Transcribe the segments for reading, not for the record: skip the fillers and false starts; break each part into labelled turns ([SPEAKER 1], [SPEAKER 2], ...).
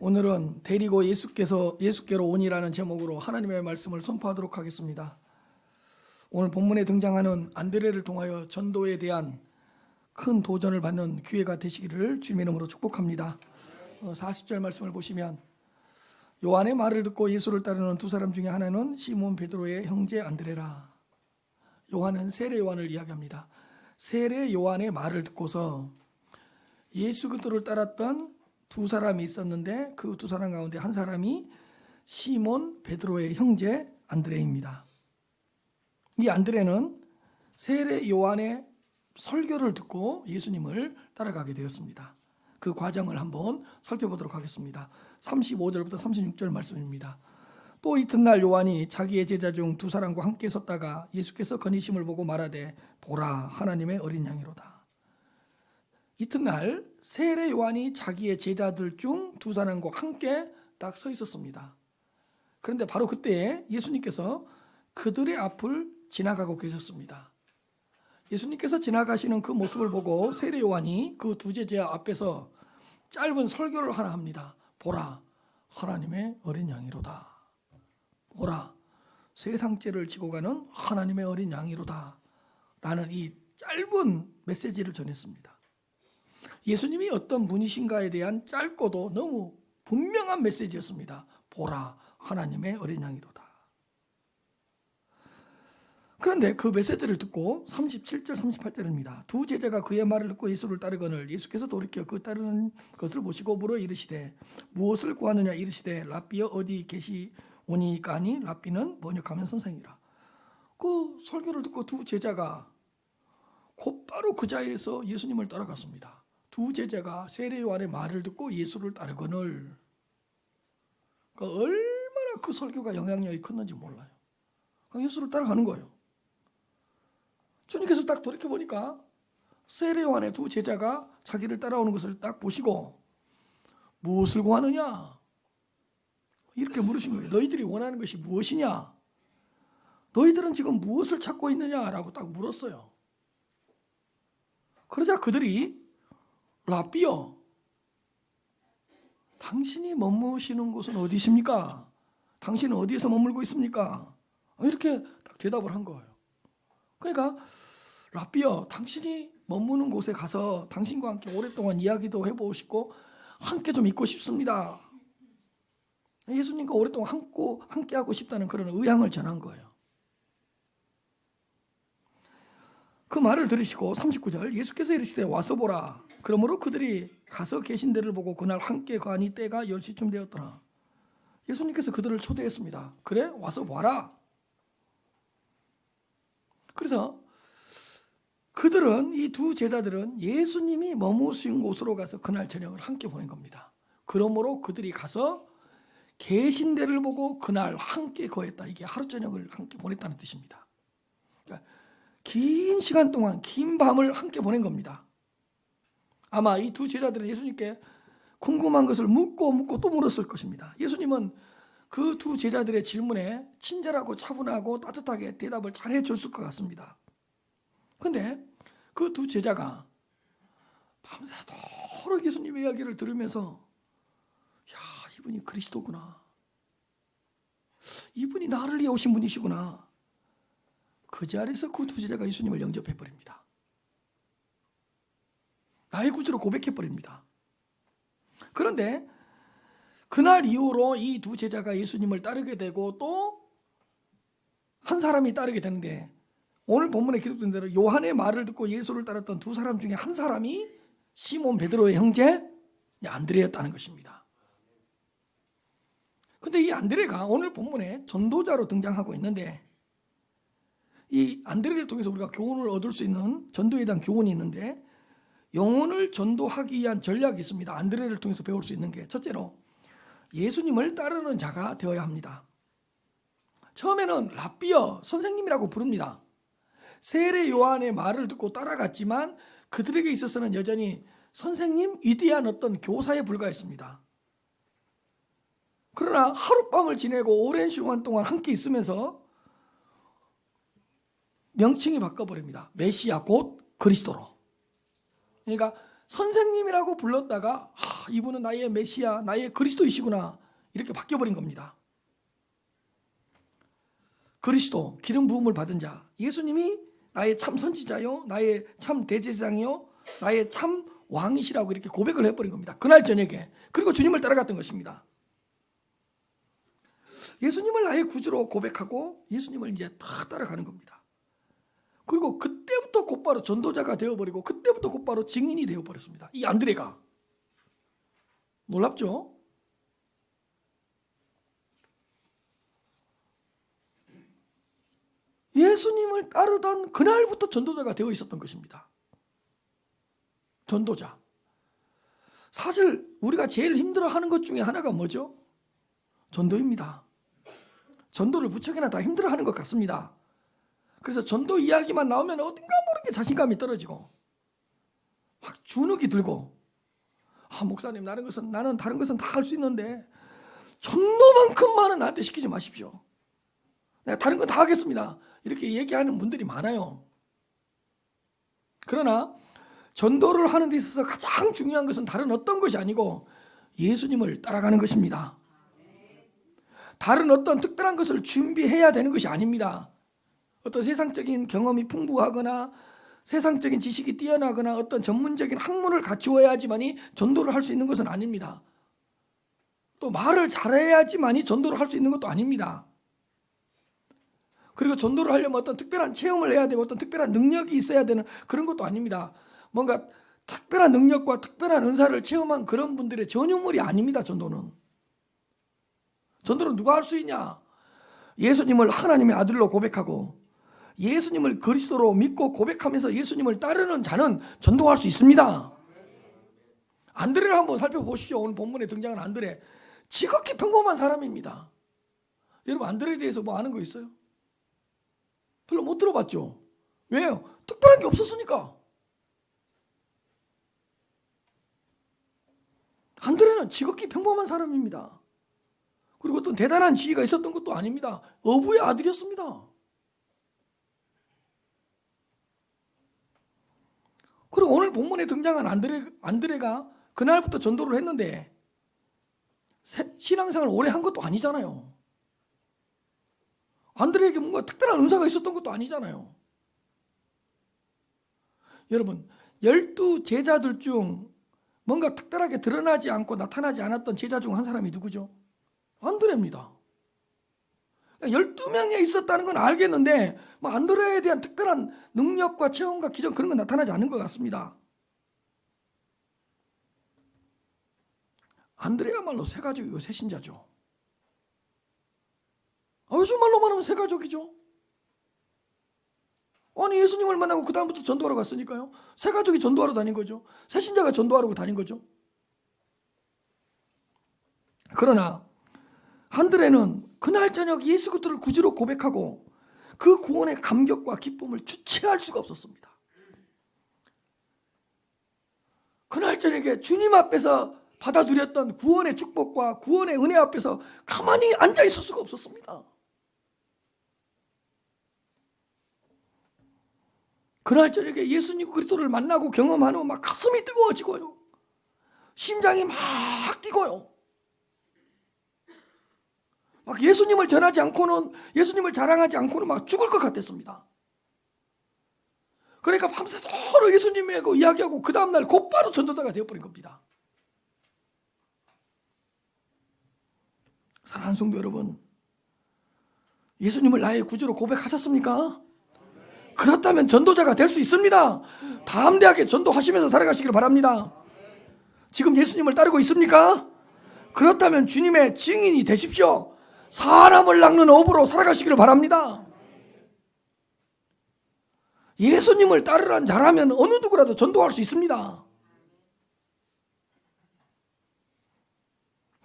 [SPEAKER 1] 오늘은 데리고 예수께로 오니라는 제목으로 하나님의 말씀을 선포하도록 하겠습니다. 오늘 본문에 등장하는 안드레를 통하여 전도에 대한 큰 도전을 받는 기회가 되시기를 주님의 이름으로 축복합니다. 40절 말씀을 보시면 요한의 말을 듣고 예수를 따르는 두 사람 중에 하나는 시몬 베드로의 형제 안드레라. 요한은 세례 요한을 이야기합니다. 세례 요한의 말을 듣고서 예수 그리스도를 따랐던 두 사람이 있었는데 그 두 사람 가운데 한 사람이 시몬 베드로의 형제 안드레입니다. 이 안드레는 세례 요한의 설교를 듣고 예수님을 따라가게 되었습니다. 그 과정을 한번 살펴보도록 하겠습니다. 35절부터 36절 말씀입니다. 또 이튿날 요한이 자기의 제자 중 두 사람과 함께 섰다가 예수께서 거니심을 보고 말하되 보라 하나님의 어린 양이로다. 이튿날 세례 요한이 자기의 제자들 중 두 사람과 함께 딱 서 있었습니다. 그런데 바로 그때 예수님께서 그들의 앞을 지나가고 계셨습니다. 예수님께서 지나가시는 그 모습을 보고 세례 요한이 그 두 제자 앞에서 짧은 설교를 하나 합니다. 보라 하나님의 어린 양이로다. 보라 세상죄를 지고 가는 하나님의 어린 양이로다 라는 이 짧은 메시지를 전했습니다. 예수님이 어떤 분이신가에 대한 짧고도 너무 분명한 메시지였습니다. 보라 하나님의 어린 양이로다. 그런데 그 메시지를 듣고 37절 38절입니다. 두 제자가 그의 말을 듣고 예수를 따르거늘 예수께서 돌이켜 그 따르는 것을 보시고 물어 이르시되 무엇을 구하느냐 이르시되 랍비여 어디 계시오니까 하니 랍비는 번역하면 선생이라. 그 설교를 듣고 두 제자가 곧바로 그 자리에서 예수님을 따라갔습니다. 두 제자가 세례 요한의 말을 듣고 예수를 따르거늘 얼마나 그 설교가 영향력이 컸는지 몰라요. 예수를 따라가는 거예요. 주님께서 딱 돌이켜보니까 세례 요한의 두 제자가 자기를 따라오는 것을 딱 보시고 무엇을 구하느냐 이렇게 물으신 거예요. 너희들이 원하는 것이 무엇이냐? 너희들은 지금 무엇을 찾고 있느냐라고 딱 물었어요. 그러자 그들이 랍비여 당신이 머무시는 곳은 어디십니까? 당신은 어디에서 머물고 있습니까? 이렇게 딱 대답을 한 거예요. 그러니까 랍비여 당신이 머무는 곳에 가서 당신과 함께 오랫동안 이야기도 해보시고 함께 좀 있고 싶습니다. 예수님과 오랫동안 함께 하고 싶다는 그런 의향을 전한 거예요. 그 말을 들으시고 39절 예수께서 이르시되 와서 보라. 그러므로 그들이 가서 계신 데를 보고 그날 함께 가니 때가 10시쯤 되었더라. 예수님께서 그들을 초대했습니다. 그래 와서 봐라. 그래서 그들은 이 두 제자들은 예수님이 머무신 곳으로 가서 그날 저녁을 함께 보낸 겁니다. 그러므로 그들이 가서 계신 데를 보고 그날 함께 거했다. 이게 하루 저녁을 함께 보냈다는 뜻입니다. 그러니까 긴 시간 동안 긴 밤을 함께 보낸 겁니다. 아마 이 두 제자들은 예수님께 궁금한 것을 묻고 또 물었을 것입니다. 예수님은 그 두 제자들의 질문에 친절하고 차분하고 따뜻하게 대답을 잘 해줬을 것 같습니다. 그런데 그 두 제자가 밤새도록 예수님의 이야기를 들으면서 야 이분이 그리스도구나. 이분이 나를 위해 오신 분이시구나. 그 자리에서 그 두 제자가 예수님을 영접해버립니다. 나의 구주로 고백해버립니다. 그런데 그날 이후로 이 두 제자가 예수님을 따르게 되고 또 한 사람이 따르게 되는데 오늘 본문에 기록된 대로 요한의 말을 듣고 예수를 따랐던 두 사람 중에 한 사람이 시몬 베드로의 형제 안드레였다는 것입니다. 그런데 이 안드레가 오늘 본문에 전도자로 등장하고 있는데 이 안드레를 통해서 우리가 교훈을 얻을 수 있는 전도에 대한 교훈이 있는데 영혼을 전도하기 위한 전략이 있습니다. 안드레를 통해서 배울 수 있는 게 첫째로 예수님을 따르는 자가 되어야 합니다. 처음에는 랍비여 선생님이라고 부릅니다. 세례 요한의 말을 듣고 따라갔지만 그들에게 있어서는 여전히 선생님 위대한 어떤 교사에 불과했습니다. 그러나 하룻밤을 지내고 오랜 시간 동안 함께 있으면서 명칭이 바꿔버립니다. 메시아 곧 그리스도로. 그러니까 선생님이라고 불렀다가 이분은 나의 메시아, 나의 그리스도이시구나, 이렇게 바뀌어버린 겁니다. 그리스도, 기름 부음을 받은 자, 예수님이 나의 참 선지자요, 나의 참 대제사장이요, 나의 참 왕이시라고 이렇게 고백을 해버린 겁니다. 그날 저녁에. 그리고 주님을 따라갔던 것입니다. 예수님을 나의 구주로 고백하고 예수님을 이제 다 따라가는 겁니다. 그리고 그때부터 곧바로 전도자가 되어버리고 그때부터 곧바로 증인이 되어버렸습니다. 이 안드레가. 놀랍죠? 예수님을 따르던 그날부터 전도자가 되어 있었던 것입니다. 전도자. 사실 우리가 제일 힘들어하는 것 중에 하나가 뭐죠? 전도입니다. 전도를 무척이나 다 힘들어하는 것 같습니다. 그래서 전도 이야기만 나오면 어딘가 모르게 자신감이 떨어지고 막 주눅이 들고, 목사님, 나는 다른 것은 다 할 수 있는데 전도만큼만은 나한테 시키지 마십시오. 내가 다른 건 다 하겠습니다. 이렇게 얘기하는 분들이 많아요. 그러나 전도를 하는 데 있어서 가장 중요한 것은 다른 어떤 것이 아니고 예수님을 따라가는 것입니다. 다른 어떤 특별한 것을 준비해야 되는 것이 아닙니다. 어떤 세상적인 경험이 풍부하거나 세상적인 지식이 뛰어나거나 어떤 전문적인 학문을 갖추어야지만이 전도를 할 수 있는 것은 아닙니다. 또 말을 잘해야지만이 전도를 할 수 있는 것도 아닙니다. 그리고 전도를 하려면 어떤 특별한 체험을 해야 되고 어떤 특별한 능력이 있어야 되는 그런 것도 아닙니다. 뭔가 특별한 능력과 특별한 은사를 체험한 그런 분들의 전유물이 아닙니다. 전도는 누가 할 수 있냐? 예수님을 하나님의 아들로 고백하고 예수님을 그리스도로 믿고 고백하면서 예수님을 따르는 자는 전도할 수 있습니다. 안드레를 한번 살펴보시죠. 오늘 본문에 등장한 안드레, 지극히 평범한 사람입니다. 여러분, 안드레에 대해서 뭐 아는 거 있어요? 별로 못 들어봤죠? 왜요? 특별한 게 없었으니까. 안드레는 지극히 평범한 사람입니다. 그리고 어떤 대단한 지위가 있었던 것도 아닙니다. 어부의 아들이었습니다. 그리고 오늘 본문에 등장한 안드레가 그날부터 전도를 했는데 신앙생활을 오래 한 것도 아니잖아요. 안드레에게 뭔가 특별한 은사가 있었던 것도 아니잖아요. 여러분, 12 제자들 중 뭔가 특별하게 드러나지 않고 나타나지 않았던 제자 중 한 사람이 누구죠? 안드레입니다. 12명에 있었다는 건 알겠는데 안드레에 대한 특별한 능력과 체험과 기적, 그런 건 나타나지 않는 것 같습니다. 안드레야말로 새가족이고 새신자죠. 요즘 말로 말하면 새가족이죠. 아니, 예수님을 만나고 그 다음부터 전도하러 갔으니까요. 새가족이 전도하러 다닌 거죠. 새신자가 전도하러 다닌 거죠. 그러나 안드레는 그날 저녁 예수 그리스도를 구주로 고백하고 그 구원의 감격과 기쁨을 주체할 수가 없었습니다. 그날 저녁에 주님 앞에서 받아들였던 구원의 축복과 구원의 은혜 앞에서 가만히 앉아 있을 수가 없었습니다. 그날 저녁에 예수님 그리스도를 만나고 경험한 후 막 가슴이 뜨거워지고요, 심장이 막 뛰고요, 막 예수님을 전하지 않고는, 예수님을 자랑하지 않고는 막 죽을 것 같았습니다. 그러니까 밤새도록 예수님하고 이야기하고 그 다음날 곧바로 전도자가 되어버린 겁니다. 사랑하는 성도 여러분, 예수님을 나의 구주로 고백하셨습니까? 그렇다면 전도자가 될 수 있습니다. 담대하게 전도하시면서 살아가시길 바랍니다. 지금 예수님을 따르고 있습니까? 그렇다면 주님의 증인이 되십시오. 사람을 낚는 어부로 살아가시기를 바랍니다. 예수님을 따르는 자라면 어느 누구라도 전도할 수 있습니다.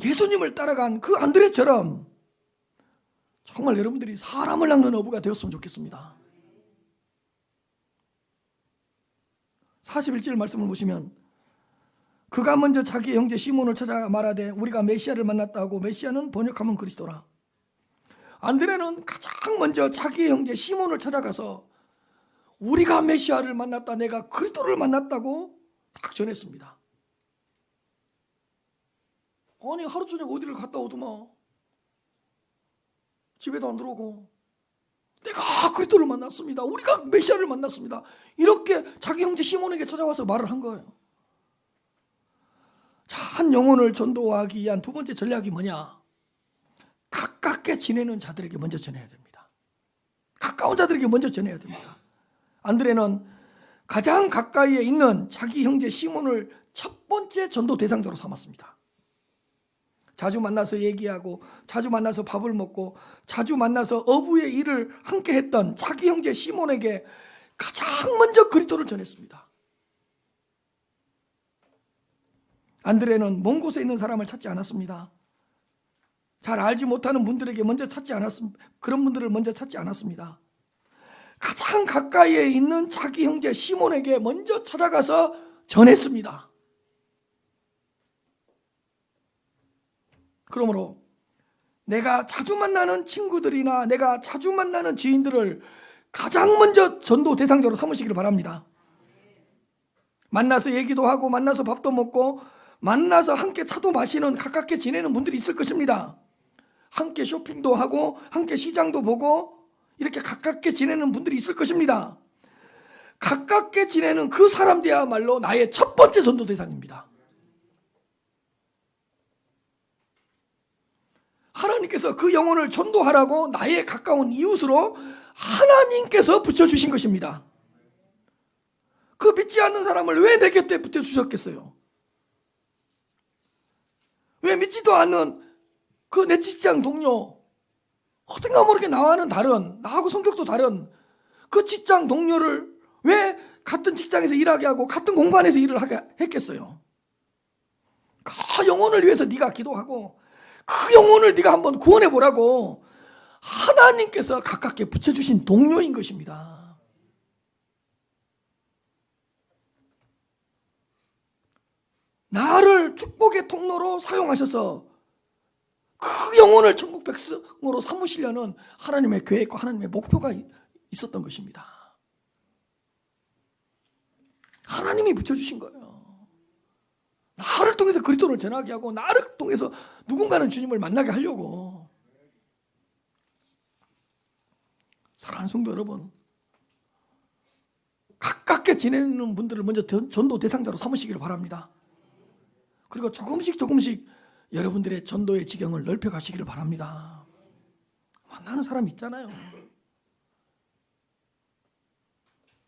[SPEAKER 1] 예수님을 따라간 그 안드레처럼 정말 여러분들이 사람을 낚는 어부가 되었으면 좋겠습니다. 41절 말씀을 보시면, 그가 먼저 자기 형제 시몬을 찾아 말하되 우리가 메시아를 만났다고. 메시아는 번역하면 그리스도라. 안드레는 가장 먼저 자기 형제 시몬을 찾아가서 우리가 메시아를 만났다, 내가 그리스도를 만났다고 딱 전했습니다. 아니 하루 저녁 어디를 갔다 오더만 집에도 안 들어오고 내가 그리스도를 만났습니다. 우리가 메시아를 만났습니다. 이렇게 자기 형제 시몬에게 찾아와서 말을 한 거예요. 자, 한 영혼을 전도하기 위한 두 번째 전략이 뭐냐? 가깝게 지내는 자들에게 먼저 전해야 됩니다. 가까운 자들에게 먼저 전해야 됩니다. 안드레는 가장 가까이에 있는 자기 형제 시몬을 첫 번째 전도 대상자로 삼았습니다. 자주 만나서 얘기하고 자주 만나서 밥을 먹고 자주 만나서 어부의 일을 함께 했던 자기 형제 시몬에게 가장 먼저 그리스도를 전했습니다. 안드레는 먼 곳에 있는 사람을 찾지 않았습니다. 잘 알지 못하는 분들에게 먼저 찾지 않았습니다. 그런 분들을 먼저 찾지 않았습니다. 가장 가까이에 있는 자기 형제 시몬에게 먼저 찾아가서 전했습니다. 그러므로 내가 자주 만나는 친구들이나 내가 자주 만나는 지인들을 가장 먼저 전도 대상자로 삼으시기를 바랍니다. 만나서 얘기도 하고 만나서 밥도 먹고 만나서 함께 차도 마시는 가깝게 지내는 분들이 있을 것입니다. 함께 쇼핑도 하고 함께 시장도 보고 이렇게 가깝게 지내는 분들이 있을 것입니다. 가깝게 지내는 그 사람들이야말로 나의 첫 번째 전도 대상입니다. 하나님께서 그 영혼을 전도하라고 나의 가까운 이웃으로 하나님께서 붙여주신 것입니다. 그 믿지 않는 사람을 왜 내 곁에 붙여주셨겠어요? 왜 믿지도 않는 그 내 직장 동료, 어딘가 모르게 나와는 다른, 나하고 성격도 다른 그 직장 동료를 왜 같은 직장에서 일하게 하고 같은 공간에서 일을 하게 했겠어요? 그 영혼을 위해서 네가 기도하고 그 영혼을 네가 한번 구원해 보라고 하나님께서 가깝게 붙여주신 동료인 것입니다. 나를 축복의 통로로 사용하셔서 그 영혼을 천국 백성으로 삼으시려는 하나님의 계획과 하나님의 목표가 있었던 것입니다. 하나님이 붙여주신 거예요. 나를 통해서 그리스도를 전하게 하고 나를 통해서 누군가는 주님을 만나게 하려고. 사랑하는 성도 여러분, 가깝게 지내는 분들을 먼저 전도 대상자로 삼으시기를 바랍니다. 그리고 조금씩 여러분들의 전도의 지경을 넓혀 가시기를 바랍니다. 만나는 사람 있잖아요.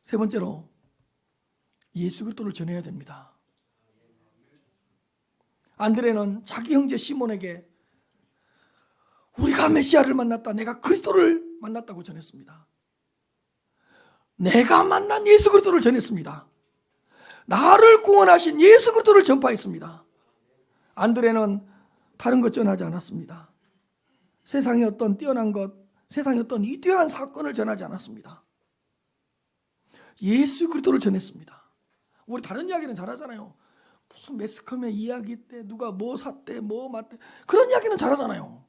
[SPEAKER 1] 세 번째로 예수 그리스도를 전해야 됩니다. 안드레는 자기 형제 시몬에게 우리가 메시아를 만났다, 내가 그리스도를 만났다고 전했습니다. 내가 만난 예수 그리스도를 전했습니다. 나를 구원하신 예수 그리스도를 전파했습니다. 안드레는 다른 것 전하지 않았습니다. 세상의 어떤 뛰어난 것, 세상의 어떤 위대한 사건을 전하지 않았습니다. 예수 그리스도를 전했습니다. 우리 다른 이야기는 잘하잖아요. 무슨 매스컴의 이야기 때 누가 뭐 샀대, 뭐 맞대, 그런 이야기는 잘하잖아요.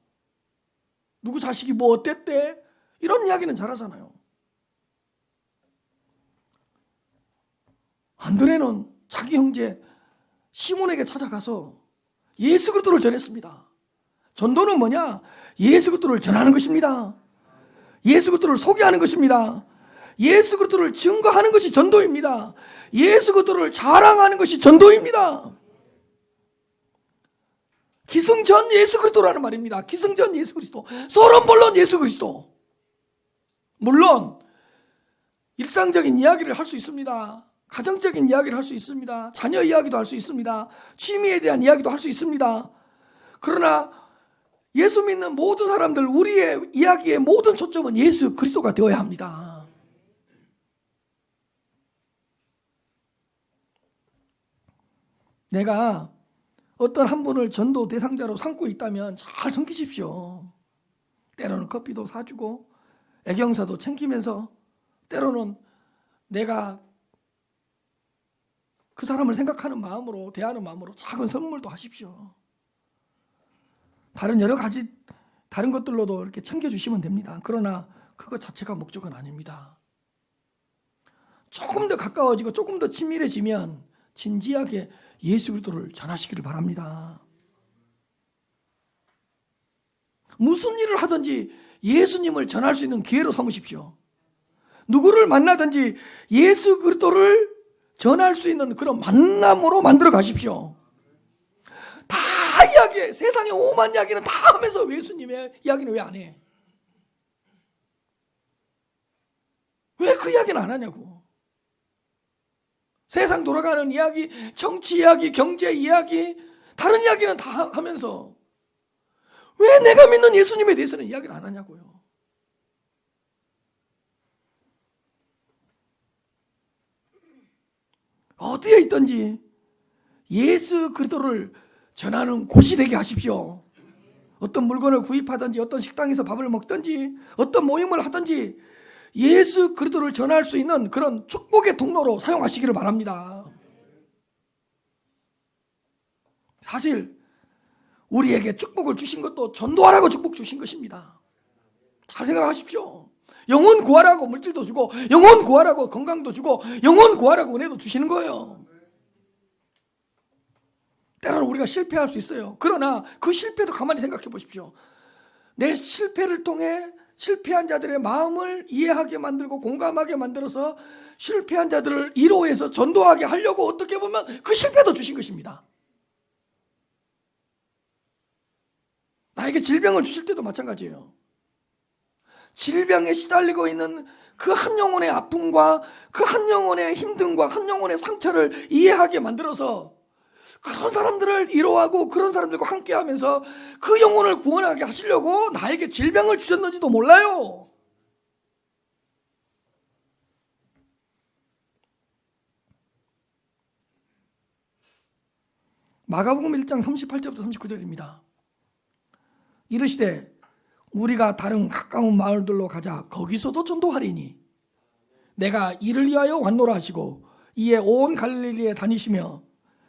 [SPEAKER 1] 누구 자식이 뭐 어땠대, 이런 이야기는 잘하잖아요. 안드레는 자기 형제 시몬에게 찾아가서 예수 그리스도를 전했습니다. 전도는 뭐냐? 예수 그리스도를 전하는 것입니다. 예수 그리스도를 소개하는 것입니다. 예수 그리스도를 증거하는 것이 전도입니다. 예수 그리스도를 자랑하는 것이 전도입니다. 기승전 예수 그리스도라는 말입니다. 기승전 예수 그리스도, 서론본론 예수 그리스도. 물론 일상적인 이야기를 할 수 있습니다. 가정적인 이야기를 할 수 있습니다. 자녀 이야기도 할 수 있습니다. 취미에 대한 이야기도 할 수 있습니다. 그러나 예수 믿는 모든 사람들, 우리의 이야기의 모든 초점은 예수 그리스도가 되어야 합니다. 내가 어떤 한 분을 전도 대상자로 삼고 있다면 잘 섬기십시오. 때로는 커피도 사주고 애경사도 챙기면서 때로는 내가 그 사람을 생각하는 마음으로, 대하는 마음으로 작은 선물도 하십시오. 다른 여러 가지 다른 것들로도 이렇게 챙겨주시면 됩니다. 그러나 그것 자체가 목적은 아닙니다. 조금 더 가까워지고 조금 더 친밀해지면 진지하게 예수 그리스도를 전하시기를 바랍니다. 무슨 일을 하든지 예수님을 전할 수 있는 기회로 삼으십시오. 누구를 만나든지 예수 그리스도를 전할 수 있는 그런 만남으로 만들어 가십시오. 다 이야기해. 세상의 오만 이야기는 다 하면서 예수님의 이야기는 왜 안 해? 왜 그 이야기는 안 하냐고. 세상 돌아가는 이야기, 정치 이야기, 경제 이야기, 다른 이야기는 다 하면서 왜 내가 믿는 예수님에 대해서는 이야기를 안 하냐고요. 어디에 있든지 예수 그리스도를 전하는 곳이 되게 하십시오. 어떤 물건을 구입하든지 어떤 식당에서 밥을 먹든지 어떤 모임을 하든지 예수 그리스도를 전할 수 있는 그런 축복의 통로로 사용하시기를 바랍니다. 사실 우리에게 축복을 주신 것도 전도하라고 축복 주신 것입니다. 잘 생각하십시오. 영혼 구하라고 물질도 주고 영혼 구하라고 건강도 주고 영혼 구하라고 은혜도 주시는 거예요. 때로는 우리가 실패할 수 있어요. 그러나 그 실패도 가만히 생각해 보십시오. 내 실패를 통해 실패한 자들의 마음을 이해하게 만들고 공감하게 만들어서 실패한 자들을 위로해서 전도하게 하려고 어떻게 보면 그 실패도 주신 것입니다. 나에게 질병을 주실 때도 마찬가지예요. 질병에 시달리고 있는 그 한 영혼의 아픔과 그 한 영혼의 힘듦과 한 영혼의 상처를 이해하게 만들어서 그런 사람들을 위로하고 그런 사람들과 함께하면서 그 영혼을 구원하게 하시려고 나에게 질병을 주셨는지도 몰라요. 마가복음 1장 38절부터 39절입니다. 이르시되 우리가 다른 가까운 마을들로 가자. 거기서도 전도하리니 내가 이를 위하여 왔노라 하시고 이에 온 갈릴리에 다니시며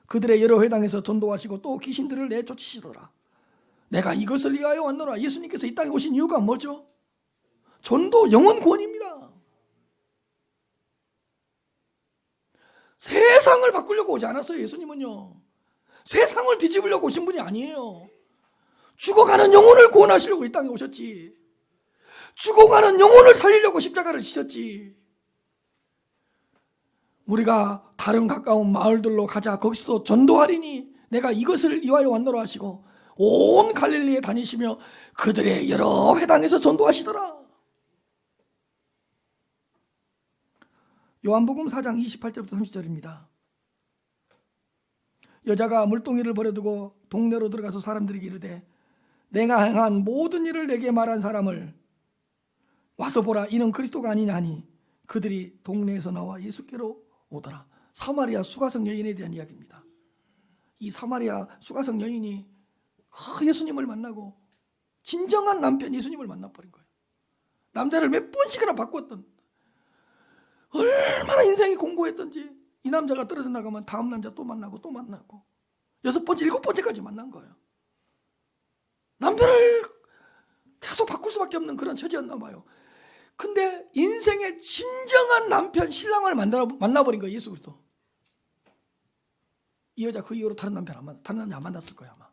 [SPEAKER 1] 그들의 여러 회당에서 전도하시고 또 귀신들을 내쫓으시더라. 내가 이것을 위하여 왔노라. 예수님께서 이 땅에 오신 이유가 뭐죠? 전도, 영혼 구원입니다. 세상을 바꾸려고 오지 않았어요. 예수님은요. 세상을 뒤집으려고 오신 분이 아니에요. 죽어가는 영혼을 구원하시려고 이 땅에 오셨지. 죽어가는 영혼을 살리려고 십자가를 지셨지. 우리가 다른 가까운 마을들로 가자. 거기서도 전도하리니 내가 이것을 위하여 왔노라 하시고 온 갈릴리에 다니시며 그들의 여러 회당에서 전도하시더라. 요한복음 4장 28절부터 30절입니다. 여자가 물동이를 버려두고 동네로 들어가서 사람들에게 이르되 내가 행한 모든 일을 내게 말한 사람을 와서 보라. 이는 그리스도가 아니냐 하니 그들이 동네에서 나와 예수께로 오더라. 사마리아 수가성 여인에 대한 이야기입니다. 이 사마리아 수가성 여인이 예수님을 만나고 진정한 남편 예수님을 만나버린 거예요. 남자를 몇 번씩이나 바꿨던, 얼마나 인생이 공고했던지 이 남자가 떨어져 나가면 다음 남자 또 만나고 또 만나고 6번째 7번째까지 만난 거예요. 남편을 계속 바꿀 수밖에 없는 그런 처지였나 봐요. 근데 인생의 진정한 남편 신랑을 만나버린 거예요. 예수 그리스도. 이 여자 그 이후로 다른 남자 안 만났을 거예요 아마.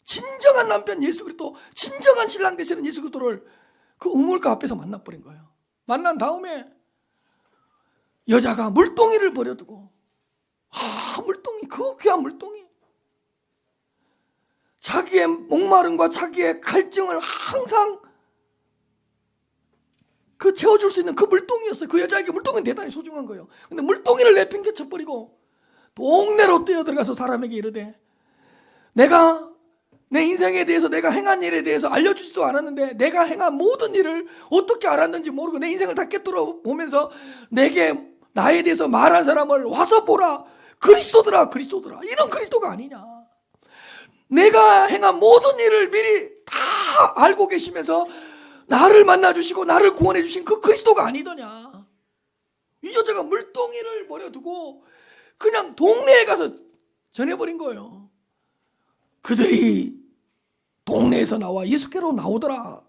[SPEAKER 1] 진정한 남편 예수 그리스도, 진정한 신랑 되시는 예수 그리스도를 그 우물가 앞에서 만나버린 거예요. 만난 다음에 여자가 물동이를 버려두고, 물동이, 그 귀한 물동이, 자기의 목마름과 자기의 갈증을 항상 그 채워줄 수 있는 그 물동이였어요. 그 여자에게 물동이는 대단히 소중한 거예요. 근데 물동이를 내팽개쳐버리고 동네로 뛰어들어가서 사람에게 이르되 내가 내 인생에 대해서 내가 행한 일에 대해서 알려주지도 않았는데 내가 행한 모든 일을 어떻게 알았는지 모르고 내 인생을 다 깨뚫어 보면서 내게 나에 대해서 말한 사람을 와서 보라. 그리스도더라. 이런 그리스도가 아니냐. 내가 행한 모든 일을 미리 다 알고 계시면서 나를 만나주시고 나를 구원해 주신 그 그리스도가 아니더냐. 이 여자가 물동이를 버려두고 그냥 동네에 가서 전해버린 거예요. 그들이 동네에서 나와 예수께로 나오더라.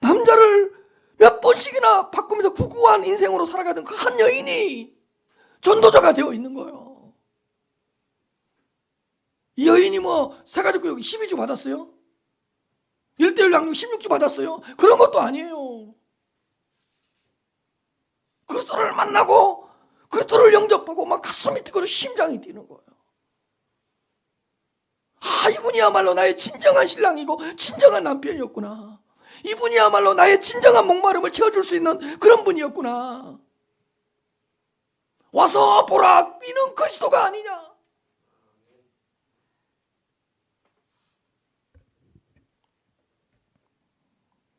[SPEAKER 1] 남자를 몇 번씩이나 바꾸면서 구구한 인생으로 살아가던 그 한 여인이 전도자가 되어 있는 거예요. 본인이 뭐 새가족교육 12주 받았어요? 1:1 양육 16주 받았어요? 그런 것도 아니에요. 그리스도를 만나고 그리스도를 영접하고 막 가슴이 뛰고 심장이 뛰는 거예요. 아, 이분이야말로 나의 진정한 신랑이고 진정한 남편이었구나. 이분이야말로 나의 진정한 목마름을 채워줄 수 있는 그런 분이었구나. 와서 보라, 이는 그리스도가 아니냐.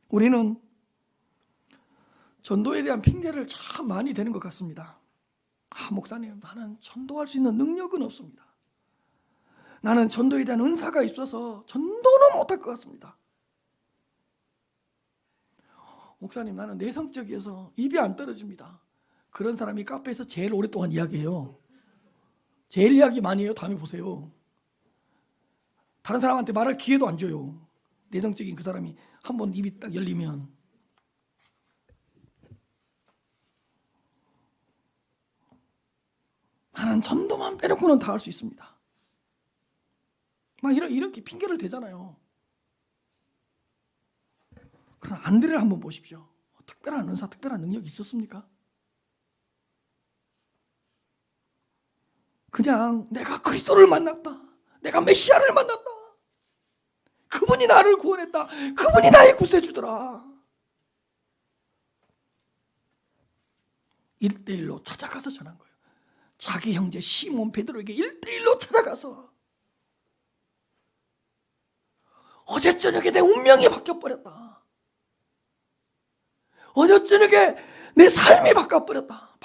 [SPEAKER 1] 우리는 전도에 대한 핑계를 참 많이 대는 것 같습니다. 아, 목사님, 나는 전도할 수 있는 능력은 없습니다. 나는 전도에 대한 은사가 있어서 전도는 못할 것 같습니다. 목사님, 나는 내성적이어서 입이 안 떨어집니다. 그런 사람이 카페에서 제일 오랫동안 이야기해요. 제일 이야기 많이 해요. 다음에 보세요. 다른 사람한테 말할 기회도 안 줘요. 내성적인 그 사람이 한번 입이 딱 열리면. 나는 전도만 빼놓고는 다 할 수 있습니다. 막 이렇게 핑계를 대잖아요. 그러나 안드레를 한번 보십시오. 특별한 은사, 특별한 능력이 있었습니까? 그냥 내가 그리스도를 만났다, 내가 메시아를 만났다, 그분이 나를 구원했다, 그분이 나의 구세주더라, 1:1로 찾아가서 전한 거예요. 자기 형제 시몬 베드로에게 1:1로 찾아가서 어제 저녁에 내 운명이 바뀌어버렸다, 어제 저녁에 내 삶이 바뀌어버렸다,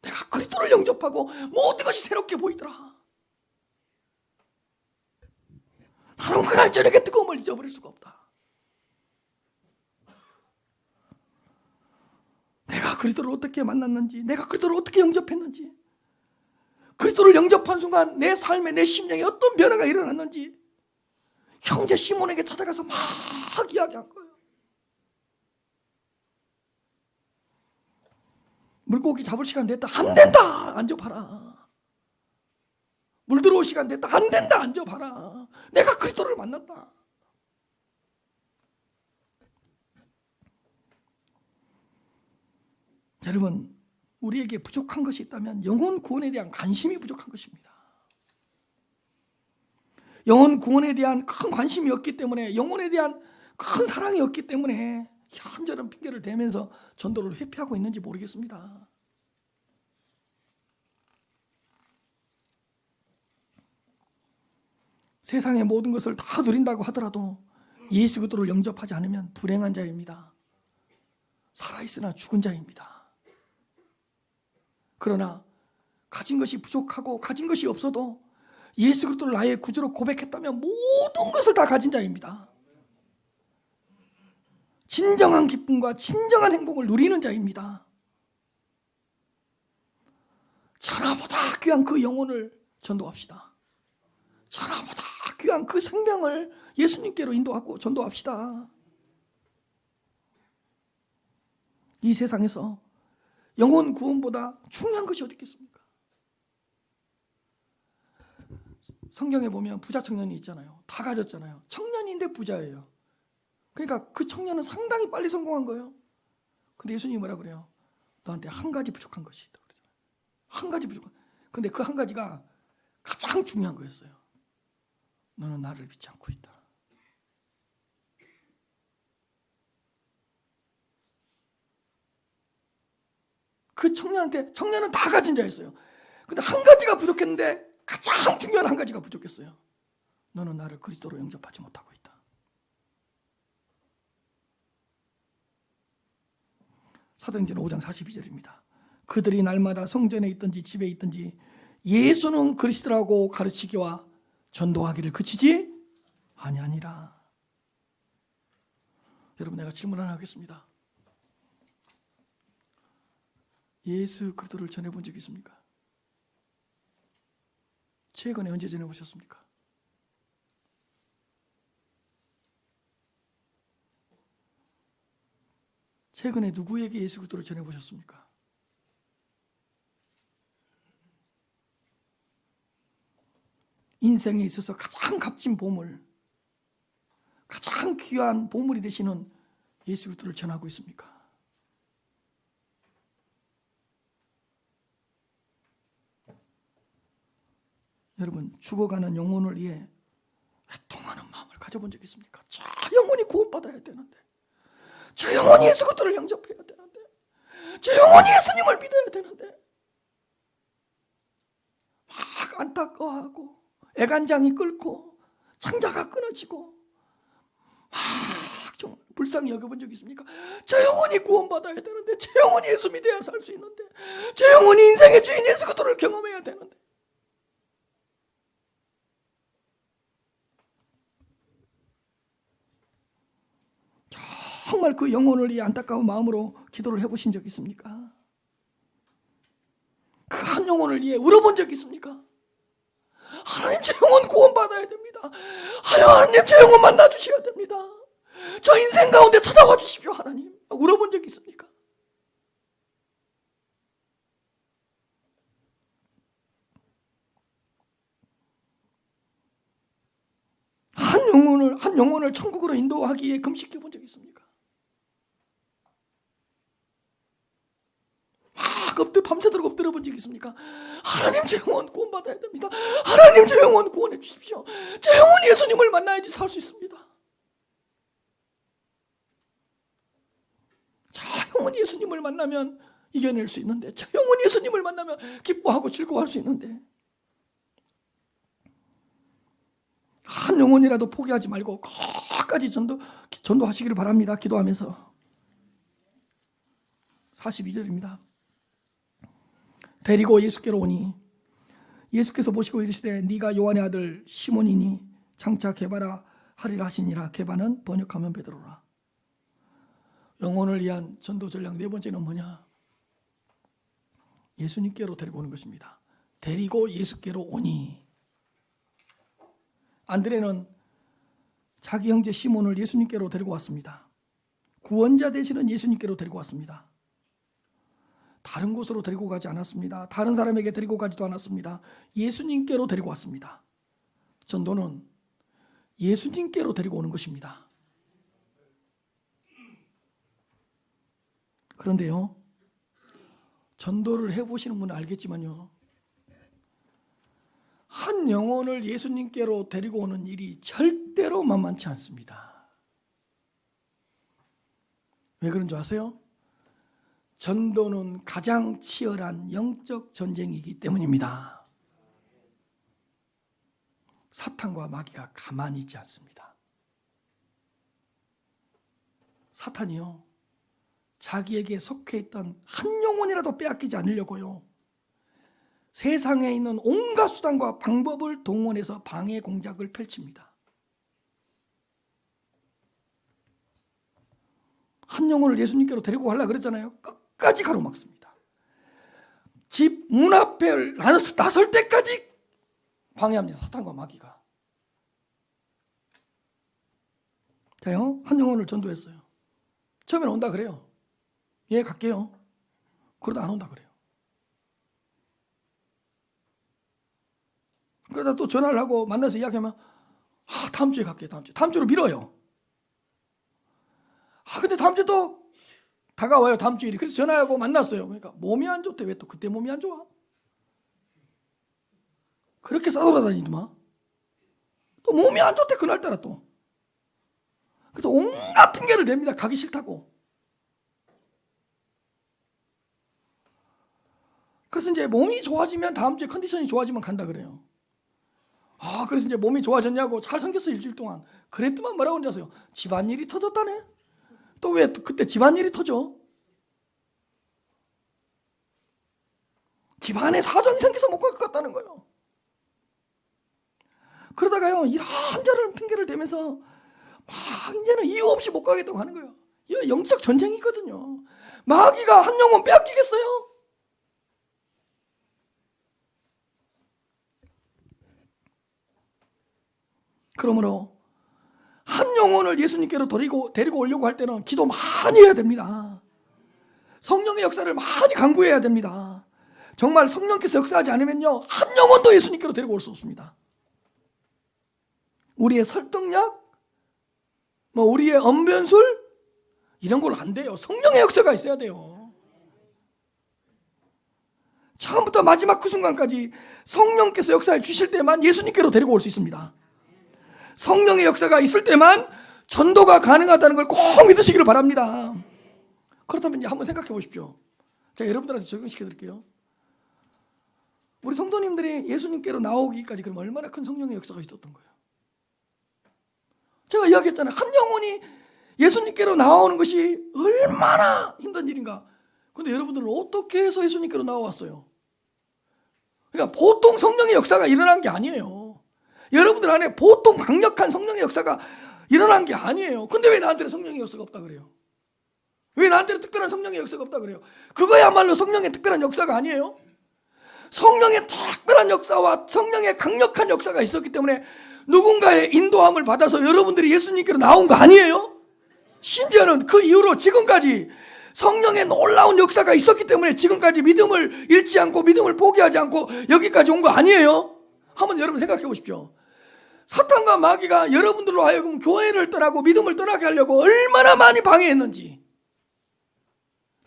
[SPEAKER 1] 내가 그리스도를 영접하고 모든 것이 새롭게 보이더라. 나는 그날 저녁에 뜨거움을 잊어버릴 수가 없다. 내가 그리스도를 어떻게 만났는지, 내가 그리스도를 어떻게 영접했는지, 그리스도를 영접한 순간 내 삶에, 내 심령에 어떤 변화가 일어났는지 형제 시몬에게 찾아가서 막 이야기한 거예요. 물고기 잡을 시간 됐다, 안 된다, 앉아봐라. 물 들어올 시간 됐다, 안 된다, 앉아봐라. 내가 그리스도를 만났다. 여러분, 우리에게 부족한 것이 있다면 영혼 구원에 대한 관심이 부족한 것입니다. 영혼 구원에 대한 큰 관심이 없기 때문에, 영혼에 대한 큰 사랑이 없기 때문에 이런저런 핑계를 대면서 전도를 회피하고 있는지 모르겠습니다. 세상의 모든 것을 다 누린다고 하더라도 예수 그리스도를 영접하지 않으면 불행한 자입니다. 살아있으나 죽은 자입니다. 그러나 가진 것이 부족하고 가진 것이 없어도 예수 그리스도를 나의 구주로 고백했다면 모든 것을 다 가진 자입니다. 진정한 기쁨과 진정한 행복을 누리는 자입니다. 천하보다 귀한 그 영혼을 전도합시다. 천하보다 귀한 그 생명을 예수님께로 인도하고 전도합시다. 이 세상에서 영혼 구원보다 중요한 것이 어디 있겠습니까? 성경에 보면 부자 청년이 있잖아요. 다 가졌잖아요. 청년인데 부자예요. 그러니까 그 청년은 상당히 빨리 성공한 거예요. 근데 예수님이 뭐라 그래요? 너한테 한 가지 부족한 것이 있다 그러잖아요. 한 가지 부족한. 근데 그 한 가지가 가장 중요한 거였어요. 너는 나를 믿지 않고 있다. 그 청년은 다 가진 자였어요. 근데 한 가지가 부족했는데 가장 중요한 한 가지가 부족했어요. 너는 나를 그리스도로 영접하지 못하고 있다. 사도행전 5장 42절입니다. 그들이 날마다 성전에 있든지 집에 있든지 예수는 그리스도라고 가르치기와 전도하기를 그치지 아니하니라. 여러분, 내가 질문 하나 하겠습니다. 예수 그리스도를 전해본 적이 있습니까? 최근에 언제 전해보셨습니까? 최근에 누구에게 예수 그리스도를 전해보셨습니까? 인생에 있어서 가장 값진 보물, 가장 귀한 보물이 되시는 예수 그리스도를 전하고 있습니까? 여러분, 죽어가는 영혼을 위해 애통하는 마음을 가져본 적 있습니까? 저 영혼이 구원받아야 되는데, 저 영혼이 예수 그리스도를 영접해야 되는데, 저 영혼이 예수님을 믿어야 되는데, 막 안타까워하고 애간장이 끓고 창자가 끊어지고 막 정말 불쌍히 여겨본 적 있습니까? 저 영혼이 구원받아야 되는데, 저 영혼이 예수 믿어야 살 수 있는데, 저 영혼이 인생의 주인 예수 그리스도를 경험해야 되는데, 정말 그 영혼을 이 안타까운 마음으로 기도를 해보신 적 있습니까? 그 한 영혼을 위해 울어본 적 있습니까? 하나님, 저 영혼 구원받아야 됩니다. 하나님, 저 영혼 만나주셔야 됩니다. 저 인생 가운데 찾아와 주십시오, 하나님. 울어본 적 있습니까? 한 영혼을 천국으로 인도하기 위해 금식해 본 적 있습니까? 밤새도록 엎드려 본 적 있습니까? 하나님, 저 영혼 구원받아야 됩니다. 하나님, 저 영혼 구원해 주십시오. 저 영혼이 예수님을 만나야지 살 수 있습니다. 저 영혼이 예수님을 만나면 이겨낼 수 있는데, 저 영혼이 예수님을 만나면 기뻐하고 즐거워할 수 있는데, 한 영혼이라도 포기하지 말고 끝까지 전도하시기를 바랍니다. 기도하면서. 42절입니다. 데리고 예수께로 오니 예수께서 보시고 이르시되 네가 요한의 아들 시몬이니 장차 게바라 하리라 하시니라. 게바는 번역하면 베드로라. 영혼을 위한 전도 전략 네 번째는 뭐냐? 예수님께로 데리고 오는 것입니다. 데리고 예수께로 오니. 안드레는 자기 형제 시몬을 예수님께로 데리고 왔습니다. 구원자 되시는 예수님께로 데리고 왔습니다. 다른 곳으로 데리고 가지 않았습니다. 다른 사람에게 데리고 가지도 않았습니다. 예수님께로 데리고 왔습니다. 전도는 예수님께로 데리고 오는 것입니다. 그런데요, 전도를 해보시는 분은 알겠지만요, 한 영혼을 예수님께로 데리고 오는 일이 절대로 만만치 않습니다. 왜 그런 줄 아세요? 전도는 가장 치열한 영적 전쟁이기 때문입니다. 사탄과 마귀가 가만히 있지 않습니다. 사탄이요, 자기에게 속해 있던 한 영혼이라도 빼앗기지 않으려고요, 세상에 있는 온갖 수단과 방법을 동원해서 방해 공작을 펼칩니다. 한 영혼을 예수님께로 데리고 가려고 그랬잖아요. 끝까지 가로막습니다. 집 문 앞에 나설 때까지 방해합니다. 사탄과 마귀가. 자요, 한 영혼을 전도했어요. 처음에는 온다 그래요. 예, 갈게요. 그러다 안 온다 그래요. 그러다 또 전화를 하고 만나서 이야기하면 다음 주에 갈게요. 다음 주로 미뤄요. 근데 다음 주에 또 다가와요. 다음 주일이. 그래서 전화하고 만났어요. 그러니까 몸이 안 좋대. 왜 또 그때 몸이 안 좋아? 그렇게 싸돌아다니더만. 또 몸이 안 좋대. 그날따라 또. 그래서 온갖 핑계를 댑니다. 가기 싫다고. 그래서 이제 몸이 좋아지면 다음 주에 컨디션이 좋아지면 간다 그래요. 그래서 이제 몸이 좋아졌냐고, 잘 생겼어 일주일 동안. 그랬더만 뭐라고 하는지 아세요? 집안일이 터졌다네. 또 왜 그때 집안일이 터져? 집안에 사정이 생겨서 못 갈 것 같다는 거예요. 그러다가요, 이런저런 핑계를 대면서 막 이제는 이유 없이 못 가겠다고 하는 거예요. 이거 영적 전쟁이거든요. 마귀가 한 영혼 빼앗기겠어요? 그러므로 한 영혼을 예수님께로 데리고 오려고 할 때는 기도 많이 해야 됩니다. 성령의 역사를 많이 간구해야 됩니다. 정말 성령께서 역사하지 않으면요, 한 영혼도 예수님께로 데리고 올 수 없습니다. 우리의 설득력, 우리의 언변술 이런 걸로 안 돼요. 성령의 역사가 있어야 돼요. 처음부터 마지막 그 순간까지 성령께서 역사해 주실 때만 예수님께로 데리고 올 수 있습니다. 성령의 역사가 있을 때만 전도가 가능하다는 걸 꼭 믿으시기를 바랍니다. 그렇다면 이제 한번 생각해 보십시오. 제가 여러분들한테 적용시켜 드릴게요. 우리 성도님들이 예수님께로 나오기까지 그럼 얼마나 큰 성령의 역사가 있었던 거예요. 제가 이야기했잖아요. 한 영혼이 예수님께로 나오는 것이 얼마나 힘든 일인가. 그런데 여러분들은 어떻게 해서 예수님께로 나왔어요? 그러니까 보통 성령의 역사가 일어난 게 아니에요. 여러분들 안에 보통 강력한 성령의 역사가 일어난 게 아니에요. 근데 왜 나한테는 성령의 역사가 없다 그래요? 왜 나한테는 특별한 성령의 역사가 없다 그래요? 그거야말로 성령의 특별한 역사가 아니에요? 성령의 특별한 역사와 성령의 강력한 역사가 있었기 때문에 누군가의 인도함을 받아서 여러분들이 예수님께로 나온 거 아니에요? 심지어는 그 이후로 지금까지 성령의 놀라운 역사가 있었기 때문에 지금까지 믿음을 잃지 않고 믿음을 포기하지 않고 여기까지 온 거 아니에요? 한번 여러분 생각해 보십시오. 사탄과 마귀가 여러분들로 하여금 교회를 떠나고 믿음을 떠나게 하려고 얼마나 많이 방해했는지,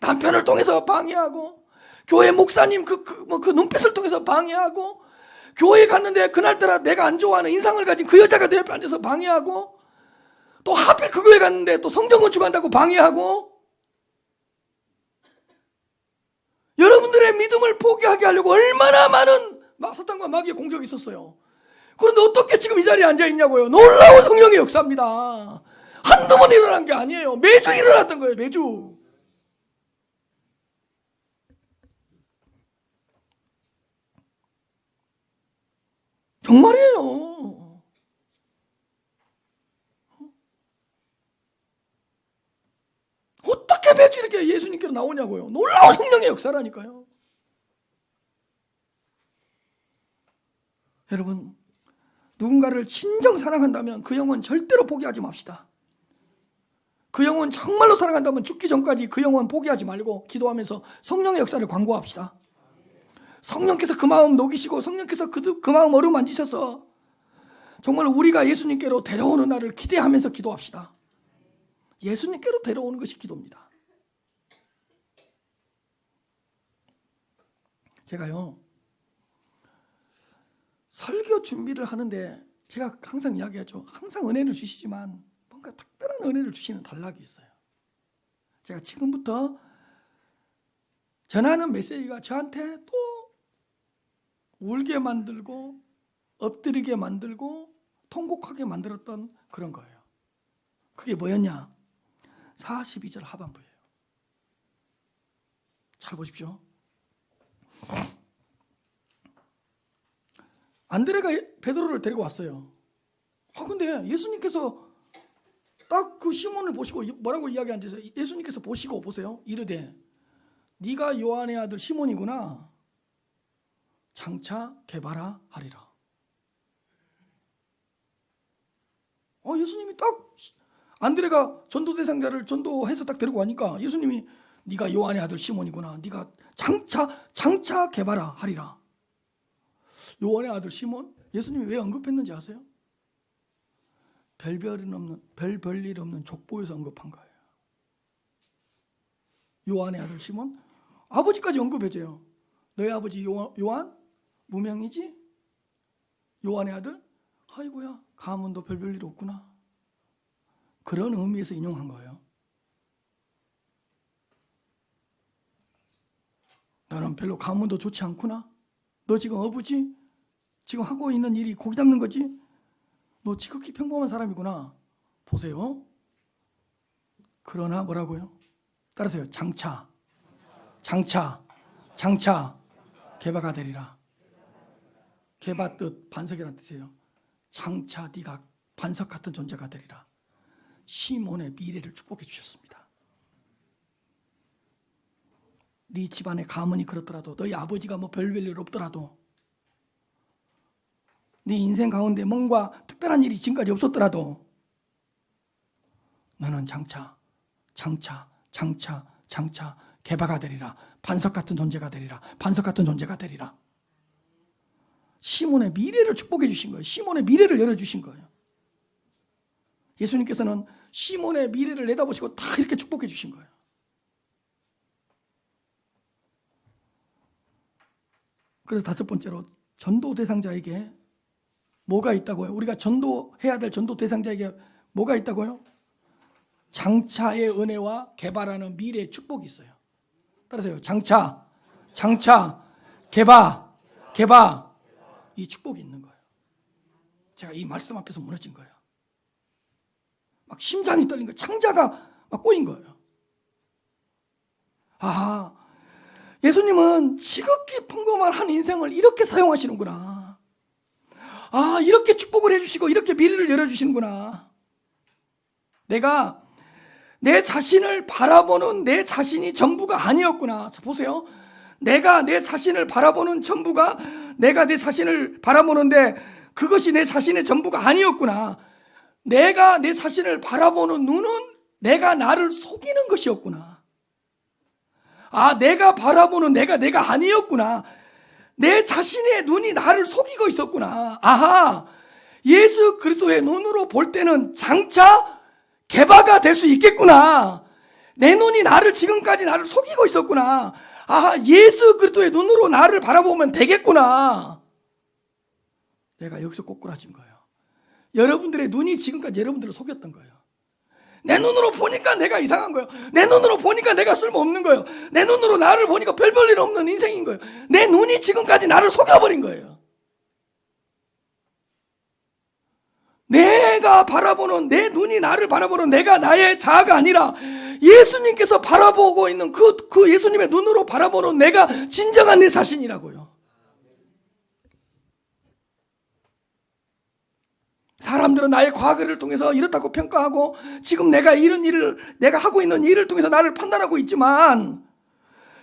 [SPEAKER 1] 남편을 통해서 방해하고 교회 목사님 그 눈빛을 통해서 방해하고, 교회 갔는데 그날따라 내가 안 좋아하는 인상을 가진 그 여자가 내 옆에 앉아서 방해하고, 또 하필 그 교회 갔는데 또 성전 건축한다고 방해하고, 여러분들의 믿음을 포기하게 하려고 얼마나 많은 사탄과 마귀의 공격이 있었어요. 그런데 어떻게 지금 이 자리에 앉아 있냐고요? 놀라운 성령의 역사입니다. 한두 번 일어난 게 아니에요. 매주 일어났던 거예요. 매주. 정말이에요. 어떻게 매주 이렇게 예수님께로 나오냐고요? 놀라운 성령의 역사라니까요. 여러분, 누군가를 진정 사랑한다면 그 영혼 절대로 포기하지 맙시다. 그 영혼 정말로 사랑한다면 죽기 전까지 그 영혼 포기하지 말고 기도하면서 성령의 역사를 광고합시다. 성령께서 그 마음 녹이시고 성령께서 그 마음 어루만지셔서 정말 우리가 예수님께로 데려오는 날을 기대하면서 기도합시다. 예수님께로 데려오는 것이 기도입니다. 제가요, 설교 준비를 하는데 제가 항상 이야기하죠. 항상 은혜를 주시지만 뭔가 특별한 은혜를 주시는 단락이 있어요. 제가 지금부터 전하는 메시지가 저한테 또 울게 만들고 엎드리게 만들고 통곡하게 만들었던 그런 거예요. 그게 뭐였냐? 42절 하반부예요. 잘 보십시오. 안드레가 베드로를 데리고 왔어요. 근데 예수님께서 딱 그 시몬을 보시고 뭐라고 이야기한지 예수님께서 보시고 보세요. 이르되 네가 요한의 아들 시몬이구나. 장차 개바라 하리라. 예수님이 딱 안드레가 전도 대상자를 전도해서 딱 데리고 가니까 예수님이 네가 요한의 아들 시몬이구나. 네가 장차 개바라 하리라. 요한의 아들 시몬? 예수님이 왜 언급했는지 아세요? 별별 없는 족보에서 언급한 거예요. 요한의 아들 시몬? 아버지까지 언급해줘요. 너희 아버지 요한? 무명이지? 요한의 아들? 아이고야, 가문도 별별 일 없구나. 그런 의미에서 인용한 거예요. 너는 별로 가문도 좋지 않구나. 너 지금 어부지? 지금 하고 있는 일이 고기 잡는 거지? 너 지극히 평범한 사람이구나. 보세요. 그러나 뭐라고요? 따라서요. 장차 개바가 되리라. 개바 뜻 반석이라는 뜻이에요. 장차 네가 반석 같은 존재가 되리라. 시몬의 미래를 축복해 주셨습니다. 네 집안의 가문이 그렇더라도, 너희 아버지가 별일 없더라도, 네 인생 가운데 뭔가 특별한 일이 지금까지 없었더라도 너는 장차 개바가 되리라. 반석 같은 존재가 되리라. 반석 같은 존재가 되리라. 시몬의 미래를 축복해 주신 거예요. 시몬의 미래를 열어주신 거예요. 예수님께서는 시몬의 미래를 내다보시고 다 이렇게 축복해 주신 거예요. 그래서 다섯 번째로 전도 대상자에게 뭐가 있다고요? 우리가 전도해야 될 전도 대상자에게 뭐가 있다고요? 장차의 은혜와 개발하는 미래의 축복이 있어요. 따라서요. 장차, 개발 이 축복이 있는 거예요. 제가 이 말씀 앞에서 무너진 거예요. 막 심장이 떨린 거예요. 창자가 막 꼬인 거예요. 아, 예수님은 지극히 평범한 한 인생을 이렇게 사용하시는구나. 아, 이렇게 축복을 해주시고 이렇게 미래를 열어주시는구나. 내가 내 자신을 바라보는 내 자신이 전부가 아니었구나. 자, 보세요. 내가 내 자신을 바라보는 전부가 내가 내 자신을 바라보는데 그것이 내 자신의 전부가 아니었구나. 내가 내 자신을 바라보는 눈은 내가 나를 속이는 것이었구나. 아, 내가 바라보는 내가 아니었구나. 내 자신의 눈이 나를 속이고 있었구나. 아하, 예수 그리스도의 눈으로 볼 때는 장차 개바가 될 수 있겠구나. 내 눈이 지금까지 나를 속이고 있었구나. 아하, 예수 그리스도의 눈으로 나를 바라보면 되겠구나. 내가 여기서 꼬꾸라진 거예요. 여러분들의 눈이 지금까지 여러분들을 속였던 거예요. 내 눈으로 보니까 내가 이상한 거예요. 내 눈으로 보니까 내가 쓸모없는 거예요. 내 눈으로 나를 보니까 별 볼 일 없는 인생인 거예요. 내 눈이 지금까지 나를 속여버린 거예요. 내가 바라보는 내 눈이 나를 바라보는 내가 나의 자아가 아니라 예수님께서 바라보고 있는 그 예수님의 눈으로 바라보는 내가 진정한 내 자신이라고요. 사람들은 나의 과거를 통해서 이렇다고 평가하고 지금 내가 하고 있는 일을 통해서 나를 판단하고 있지만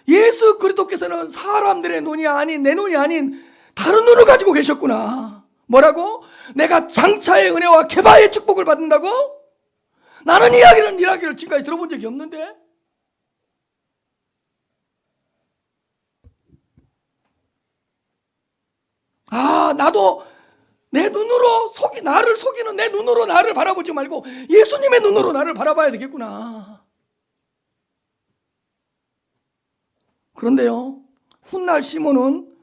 [SPEAKER 1] 예수 그리스도께서는 사람들의 눈이 아닌 내 눈이 아닌 다른 눈을 가지고 계셨구나. 뭐라고? 내가 장차의 은혜와 개바의 축복을 받는다고? 나는 이야기를 지금까지 들어본 적이 없는데? 아, 나도 내 눈으로 나를 속이는 내 눈으로 나를 바라보지 말고 예수님의 눈으로 나를 바라봐야 되겠구나. 그런데요, 훗날 시몬은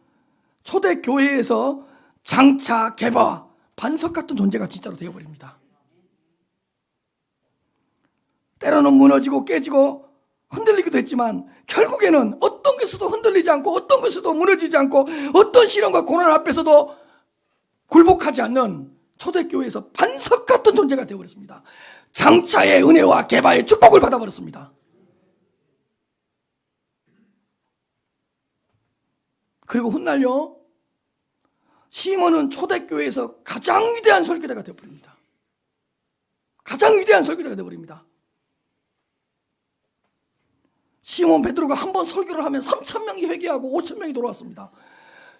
[SPEAKER 1] 초대교회에서 장차 개바 반석 같은 존재가 진짜로 되어버립니다. 때로는 무너지고 깨지고 흔들리기도 했지만 결국에는 어떤 것에도 흔들리지 않고 어떤 것에도 무너지지 않고 어떤 시련과 고난 앞에서도 굴복하지 않는 초대교회에서 반석 같은 존재가 되어버렸습니다. 장차의 은혜와 개바의 축복을 받아버렸습니다. 그리고 훗날요, 시몬은 초대교회에서 가장 위대한 설교자가 되어버립니다. 가장 위대한 설교자가 되어버립니다. 시몬 베드로가 한 번 설교를 하면 3,000명이 회개하고 5,000명이 돌아왔습니다.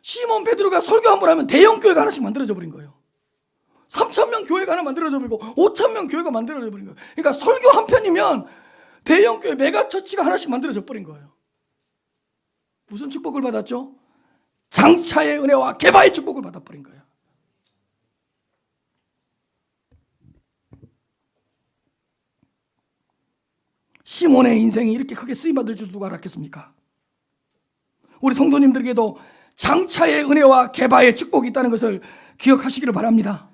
[SPEAKER 1] 시몬 베드로가 설교 한 번 하면 대형 교회가 하나씩 만들어져 버린 거예요. 3,000명 교회가 하나 만들어져 버리고 5,000명 교회가 만들어져 버린 거예요. 그러니까 설교 한 편이면 대형 교회 메가처치가 하나씩 만들어져 버린 거예요. 무슨 축복을 받았죠? 장차의 은혜와 개바의 축복을 받아버린 거예요. 시몬의 인생이 이렇게 크게 쓰임받을 줄 누가 알았겠습니까? 우리 성도님들에게도 장차의 은혜와 개바의 축복이 있다는 것을 기억하시기를 바랍니다.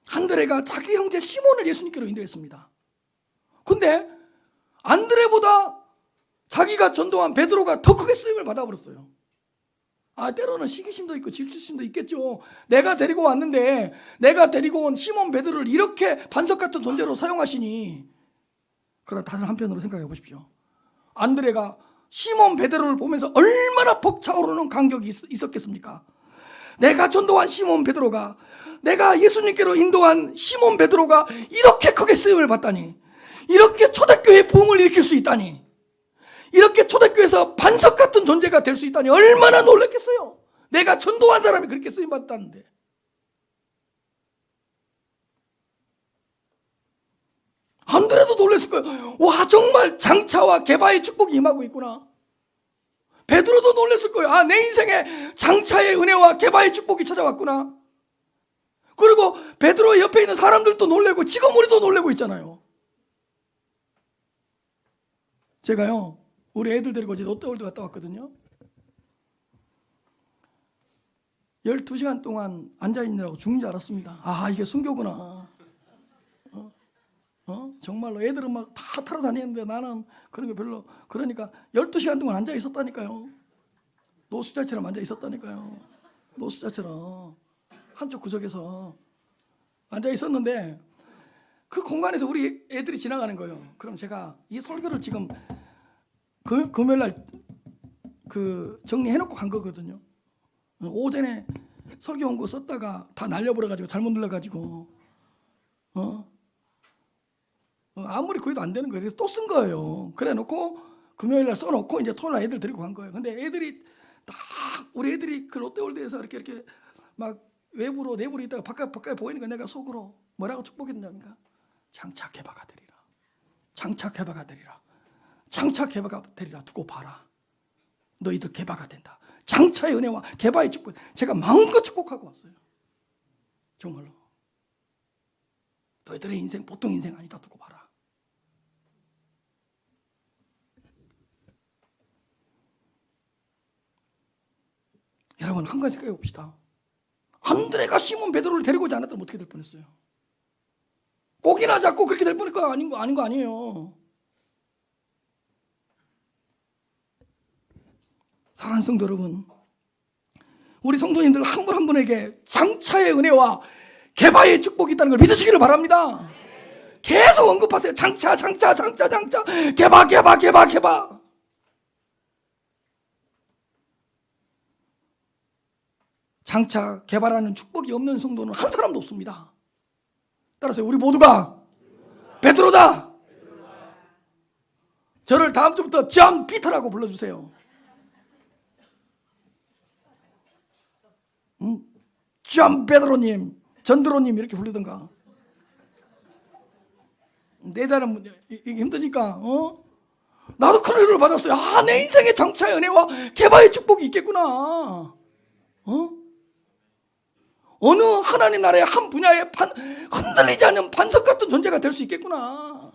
[SPEAKER 1] 안드레가 자기 형제 시몬을 예수님께로 인도했습니다. 근데 안드레보다 자기가 전도한 베드로가 더 크게 쓰임을 받아버렸어요. 아, 때로는 시기심도 있고 질투심도 있겠죠. 내가 데리고 왔는데 내가 데리고 온 시몬 베드로를 이렇게 반석 같은 존재로 사용하시니. 그러나 다른 한편으로 생각해 보십시오. 안드레가 시몬 베드로를 보면서 얼마나 벅차오르는 감격이 있었겠습니까? 내가 전도한 시몬 베드로가, 내가 예수님께로 인도한 시몬 베드로가 이렇게 크게 쓰임을 받다니, 이렇게 초대교회의 부흥을 일으킬 수 있다니, 이렇게 초대교회에서 반석 같은 존재가 될 수 있다니 얼마나 놀랐겠어요. 내가 전도한 사람이 그렇게 쓰임받았다는데. 안드레도 놀랐을 거예요. 와, 정말 장차와 개바의 축복이 임하고 있구나. 베드로도 놀랐을 거예요. 아, 내 인생에 장차의 은혜와 개바의 축복이 찾아왔구나. 그리고 베드로 옆에 있는 사람들도 놀래고 지금 우리도 놀래고 있잖아요. 제가요, 우리 애들 데리고 어제 롯데월드 갔다 왔거든요. 12시간 동안 앉아있느라고 죽는 줄 알았습니다. 아, 이게 순교구나. 정말로 애들은 막 다 타러 다니는데 나는 그런 게 별로. 그러니까 12시간 동안 앉아 있었다니까요. 노숙자처럼 앉아 있었다니까요. 노숙자처럼 한쪽 구석에서 앉아 있었는데 그 공간에서 우리 애들이 지나가는 거예요. 그럼 제가 이 설교를 지금 금요일 날 정리해 놓고 간 거거든요. 오전에 설교 원고 썼다가 다 날려버려 가지고 잘못 눌러 가지고 아무리 구해도 안 되는 거예요. 그래서 또 쓴 거예요. 그래 놓고 금요일 날 써놓고 이제 토요일 날 애들 데리고 간 거예요. 근데 애들이 딱 우리 애들이 그 롯데월드에서 이렇게 막 외부로 내부로 있다가 바깥에 보이니까 내가 속으로 뭐라고 축복했냐니까 장차 개바가 되리라. 장차 개바가 되리라. 장차 개바가 되리라. 두고 봐라. 너희들 개바가 된다. 장차의 은혜와 개바의 축복. 제가 마음껏 축복하고 왔어요. 정말로. 너희들의 인생 보통 인생 아니다. 두고 봐라. 여러분 한 가지 생각해 봅시다. 안드레가 시몬 베드로를 데리고 오지 않았다면 어떻게 될 뻔했어요? 꼭이나 잡고 그렇게 될 뻔니까 아닌 거 아니에요. 사랑하는 성도 여러분, 우리 성도님들 한 분 한 분에게 장차의 은혜와 개바의 축복이 있다는 걸 믿으시기를 바랍니다. 계속 언급하세요. 장차 개바. 장차 개바라는 축복이 없는 성도는 한 사람도 없습니다. 따라서 우리 모두가 베드로다. 저를 다음 주부터 존 피터라고 불러주세요. 존 베드로님, 전드로님 이렇게 부르던가. 내 자는 이게 힘드니까 나도 큰 은혜를 받았어요. 아, 내 인생에 장차의 은혜와 개바의 축복이 있겠구나. 어느 하나님 나라의 한 분야에 흔들리지 않는 반석 같은 존재가 될 수 있겠구나.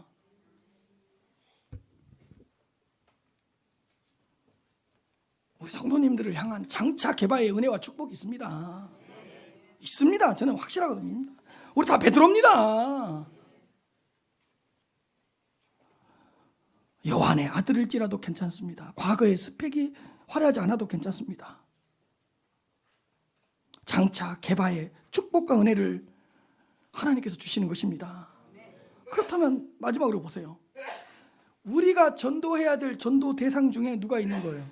[SPEAKER 1] 우리 성도님들을 향한 장차 개바의 은혜와 축복이 있습니다. 있습니다. 저는 확실하거든요. 우리 다 베드로입니다. 요한의 아들일지라도 괜찮습니다. 과거의 스펙이 화려하지 않아도 괜찮습니다. 장차 개바의 축복과 은혜를 하나님께서 주시는 것입니다. 그렇다면 마지막으로 보세요. 우리가 전도해야 될 전도 대상 중에 누가 있는 거예요?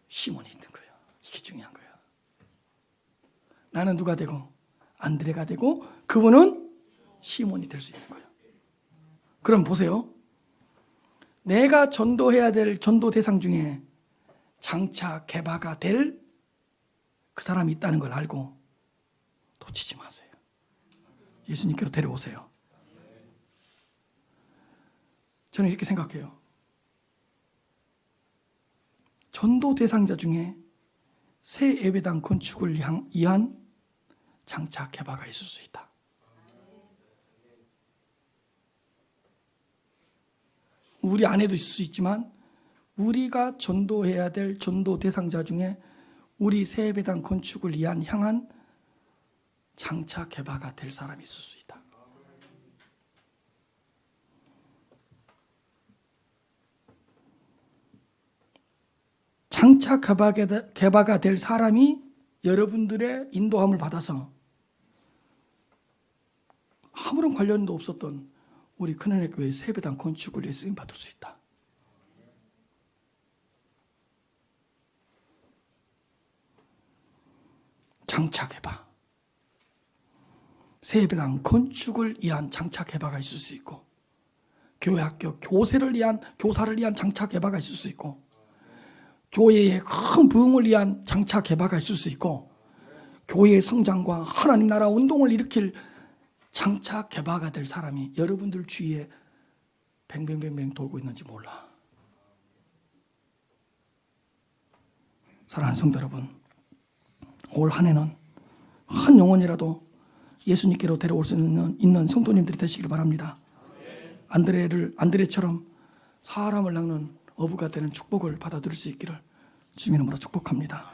[SPEAKER 1] 시몬이 있는 거예요. 이게 중요한 거예요. 나는 누가 되고 안드레가 되고 그분은 시몬이 될 수 있는 거예요. 그럼 보세요. 내가 전도해야 될 전도 대상 중에 장차 개바가 될 그 사람이 있다는 걸 알고 놓치지 마세요. 예수님께로 데려오세요. 저는 이렇게 생각해요. 전도 대상자 중에 새 예배당 건축을 위한 장차 개바가 있을 수 있다. 우리 안에도 있을 수 있지만 우리가 전도해야 될 전도 대상자 중에 우리 새 예배당 건축을 향한 장차 개바가 될 사람이 있을 수 있다. 장차 개바가 될 사람이 여러분들의 인도함을 받아서 아무런 관련도 없었던 우리 큰은혜 교회 새 예배당 건축을 위해 쓰임 받을 수 있다. 장차 개바, 새 예배당 건축을 위한 장차 개바가 있을 수 있고, 교회 학교 교사를 위한 장차 개바가 있을 수 있고, 교회의 큰 부흥을 위한 장차 개바가 있을 수 있고, 교회의 성장과 하나님 나라 운동을 일으킬 장차 개바가 될 사람이 여러분들 주위에 뱅뱅뱅뱅 돌고 있는지 몰라. 사랑하는 성도 여러분, 올 한 해는 한 영혼이라도 예수님께로 데려올 수 있는 성도님들이 되시길 바랍니다. 안드레처럼 사람을 낚는 어부가 되는 축복을 받아들일 수 있기를 주님 이름으로 축복합니다.